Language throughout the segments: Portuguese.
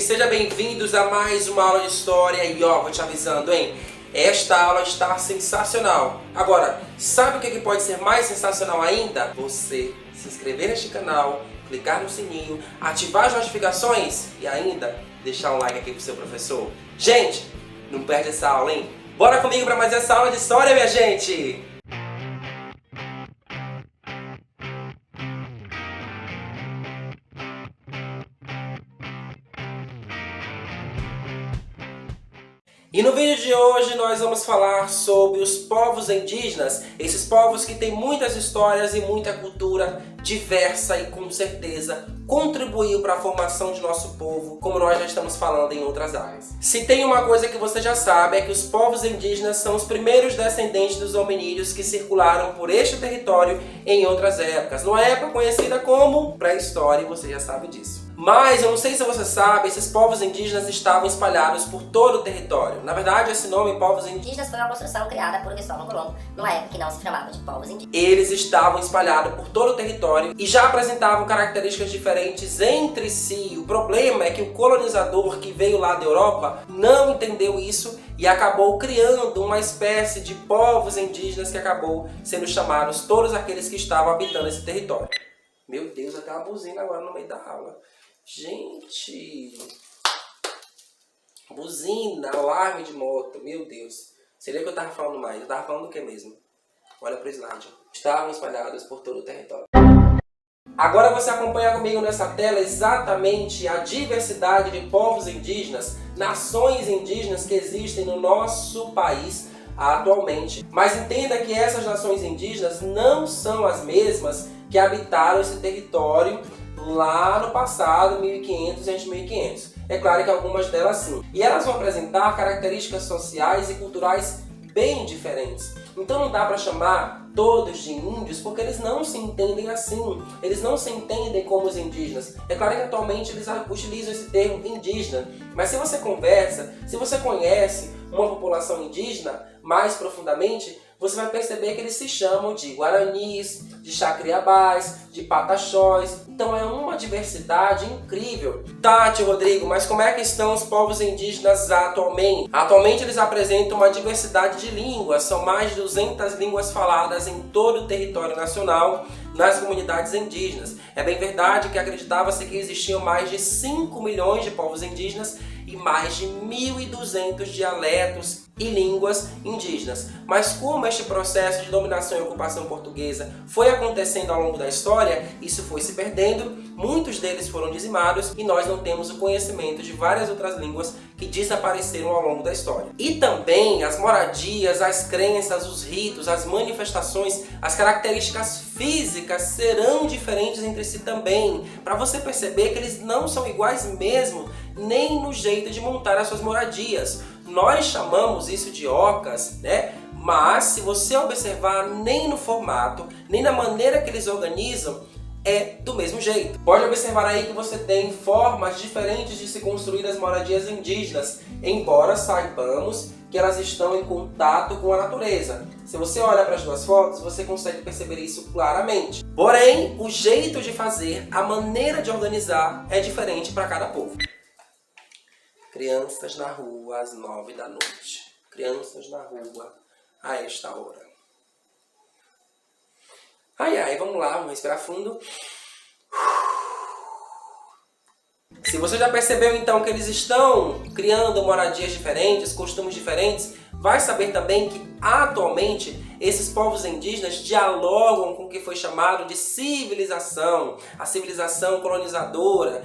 Sejam bem-vindos a mais uma aula de história e vou te avisando, hein? Esta aula está sensacional. Agora, sabe o que pode ser mais sensacional ainda? Você se inscrever neste canal, clicar no sininho, ativar as notificações e ainda deixar um like aqui pro seu professor. Gente, não perde essa aula, hein? Bora comigo para mais essa aula de história, minha gente! E no vídeo de hoje nós vamos falar sobre os povos indígenas, esses povos que têm muitas histórias e muita cultura diversa e com certeza contribuiu para a formação de nosso povo, como nós já estamos falando em outras áreas. Se tem uma coisa que você já sabe é que os povos indígenas são os primeiros descendentes dos hominídeos que circularam por este território em outras épocas, numa época conhecida como pré-história, e você já sabe disso. Mas, eu não sei se você sabe, esses povos indígenas estavam espalhados por todo o território. Na verdade, esse nome, povos indígenas, foi uma construção criada por Cristóvão Colombo, numa época que não se chamava de povos indígenas. Eles estavam espalhados por todo o território e já apresentavam características diferentes entre si. O problema é que o colonizador que veio lá da Europa não entendeu isso e acabou criando uma espécie de povos indígenas que acabou sendo chamados todos aqueles que estavam habitando esse território. Meu Deus, até uma buzina agora no meio da aula. Gente, buzina, alarme de moto, meu Deus. Seria que eu tava falando mais? Eu tava falando o que mesmo? Olha pro slide. Estavam espalhados por todo o território. Agora você acompanha comigo nessa tela exatamente a diversidade de povos indígenas, nações indígenas que existem no nosso país atualmente. Mas entenda que essas nações indígenas não são as mesmas que habitaram esse território lá no passado, 1500 e antes de 1500. É claro que algumas delas sim. E elas vão apresentar características sociais e culturais bem diferentes. Então não dá para chamar todos de índios porque eles não se entendem assim. Eles não se entendem como os indígenas. É claro que atualmente eles utilizam esse termo indígena. Mas se você conversa, se você conhece uma população indígena mais profundamente, você vai perceber que eles se chamam de guaranis, de chacriabás, de pataxós. Então é uma diversidade incrível. Tá, tio Rodrigo, mas como é que estão os povos indígenas atualmente? Atualmente eles apresentam uma diversidade de línguas. São mais de 200 línguas faladas em todo o território nacional nas comunidades indígenas. É bem verdade que acreditava-se que existiam mais de 5 milhões de povos indígenas e mais de 1.200 dialetos e línguas indígenas. Mas como este processo de dominação e ocupação portuguesa foi acontecendo ao longo da história, isso foi se perdendo, muitos deles foram dizimados e nós não temos o conhecimento de várias outras línguas que desapareceram ao longo da história. E também as moradias, as crenças, os ritos, as manifestações, as características físicas serão diferentes entre si também, para você perceber que eles não são iguais mesmo, nem no jeito de montar as suas moradias. Nós chamamos isso de ocas, né? Mas se você observar, nem no formato, nem na maneira que eles organizam, é do mesmo jeito. Pode observar aí que você tem formas diferentes de se construir as moradias indígenas, embora saibamos que elas estão em contato com a natureza. Se você olha para as duas fotos, você consegue perceber isso claramente. Porém, o jeito de fazer, a maneira de organizar é diferente para cada povo. Crianças na rua às 9 da noite. Crianças na rua a esta hora. Ai, ai, vamos lá, vamos respirar fundo. Se você já percebeu então que eles estão criando moradias diferentes, costumes diferentes, vai saber também que atualmente esses povos indígenas dialogam com o que foi chamado de civilização. A civilização colonizadora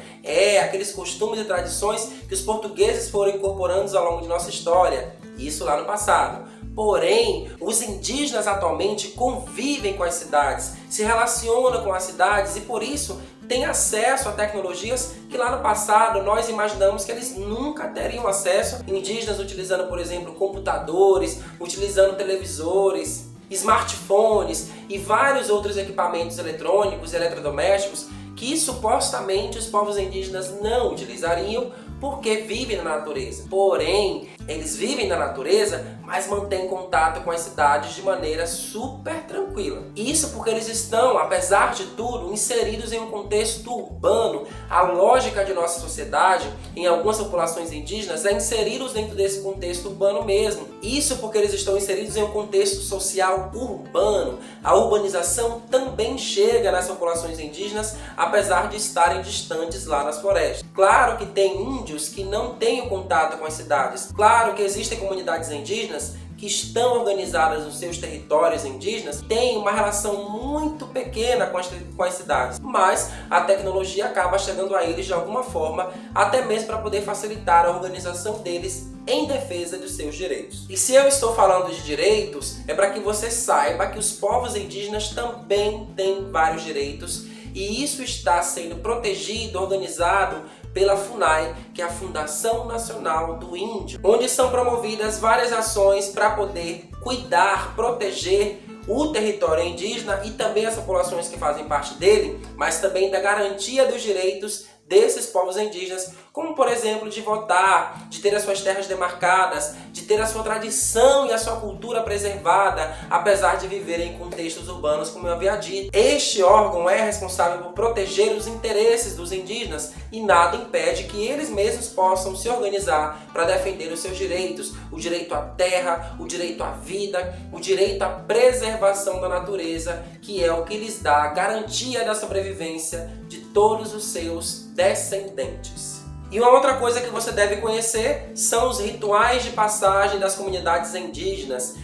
aqueles costumes e tradições que os portugueses foram incorporando ao longo de nossa história. Isso lá no passado. Porém, os indígenas atualmente convivem com as cidades, se relacionam com as cidades e por isso têm acesso a tecnologias que lá no passado nós imaginamos que eles nunca teriam acesso. Indígenas utilizando, por exemplo, computadores, utilizando televisores, smartphones e vários outros equipamentos eletrônicos e eletrodomésticos que supostamente os povos indígenas não utilizariam porque vivem na natureza. Porém, Eles vivem na natureza, mas mantêm contato com as cidades de maneira super tranquila. Isso porque eles estão, apesar de tudo, inseridos em um contexto urbano. A lógica de nossa sociedade, em algumas populações indígenas, é inseri-los dentro desse contexto urbano mesmo. Isso porque eles estão inseridos em um contexto social urbano. A urbanização também chega nas populações indígenas, apesar de estarem distantes lá nas florestas. Claro que tem índios que não têm o contato com as cidades. Claro que existem comunidades indígenas que estão organizadas nos seus territórios indígenas, têm uma relação muito pequena com as cidades. Mas a tecnologia acaba chegando a eles de alguma forma, até mesmo para poder facilitar a organização deles em defesa dos seus direitos. E se eu estou falando de direitos, é para que você saiba que os povos indígenas também têm vários direitos, e isso está sendo protegido, organizado pela FUNAI, que é a Fundação Nacional do Índio, onde são promovidas várias ações para poder cuidar, proteger o território indígena e também as populações que fazem parte dele, mas também da garantia dos direitos desses povos indígenas, como por exemplo de votar, de ter as suas terras demarcadas, de ter a sua tradição e a sua cultura preservada, apesar de viverem em contextos urbanos, como eu havia dito. Este órgão é responsável por proteger os interesses dos indígenas e nada impede que eles mesmos possam se organizar para defender os seus direitos, o direito à terra, o direito à vida, o direito à preservação da natureza, que é o que lhes dá a garantia da sobrevivência de todos os seus descendentes. E uma outra coisa que você deve conhecer são os rituais de passagem das comunidades indígenas.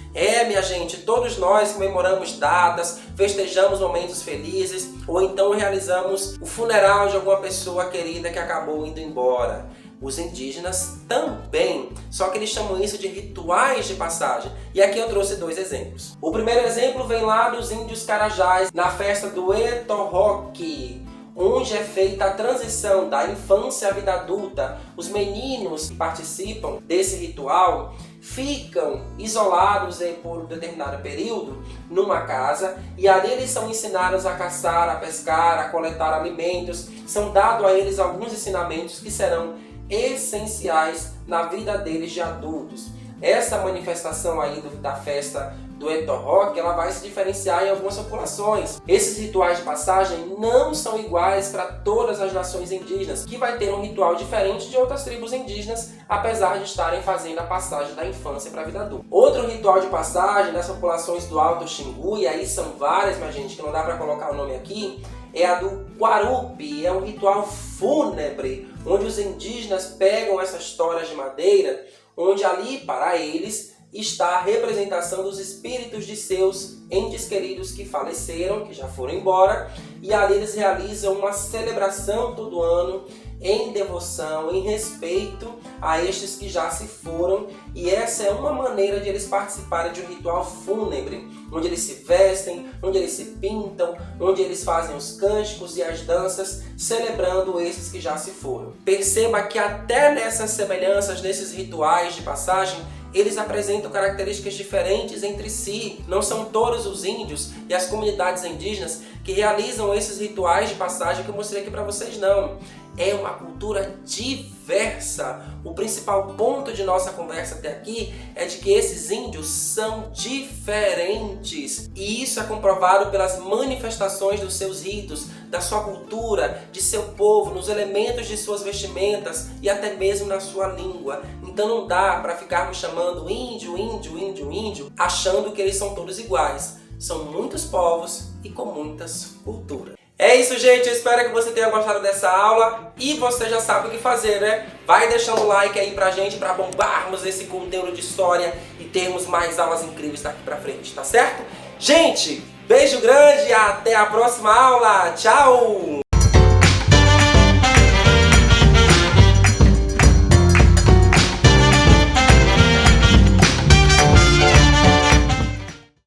Minha gente, todos nós comemoramos datas, festejamos momentos felizes ou então realizamos o funeral de alguma pessoa querida que acabou indo embora. Os indígenas também, só que eles chamam isso de rituais de passagem. E aqui eu trouxe dois exemplos. O primeiro exemplo vem lá dos índios Carajás, na festa do Etorroque, onde é feita a transição da infância à vida adulta. Os meninos que participam desse ritual ficam isolados por um determinado período numa casa e ali eles são ensinados a caçar, a pescar, a coletar alimentos. São dados a eles alguns ensinamentos que serão essenciais na vida deles de adultos. Essa manifestação aí da festa do Etorroque, ela vai se diferenciar em algumas populações. Esses rituais de passagem não são iguais para todas as nações indígenas, que vai ter um ritual diferente de outras tribos indígenas, apesar de estarem fazendo a passagem da infância para a vida adulta. Outro ritual de passagem das populações do Alto Xingu, e aí são várias, minha gente, que não dá para colocar o nome aqui, é a do Guarupi. É um ritual fúnebre, onde os indígenas pegam essas toras de madeira, onde ali, para eles, está a representação dos espíritos de seus entes queridos que faleceram, que já foram embora, e ali eles realizam uma celebração todo ano em devoção, em respeito a estes que já se foram, e essa é uma maneira de eles participarem de um ritual fúnebre, onde eles se vestem, onde eles se pintam, onde eles fazem os cânticos e as danças, celebrando esses que já se foram. Perceba que até nessas semelhanças, nesses rituais de passagem, eles apresentam características diferentes entre si. Não são todos os índios e as comunidades indígenas que realizam esses rituais de passagem que eu mostrei aqui para vocês, não. É uma cultura diversa. O principal ponto de nossa conversa até aqui é de que esses índios são diferentes. E isso é comprovado pelas manifestações dos seus ritos, da sua cultura, de seu povo, nos elementos de suas vestimentas e até mesmo na sua língua. Então não dá para ficarmos chamando índio, índio, índio, índio, achando que eles são todos iguais. São muitos povos e com muitas culturas. É isso, gente. Eu espero que você tenha gostado dessa aula e você já sabe o que fazer, né? Vai deixando o like aí pra gente, pra bombarmos esse conteúdo de história e termos mais aulas incríveis daqui pra frente, tá certo? Gente, beijo grande e até a próxima aula. Tchau!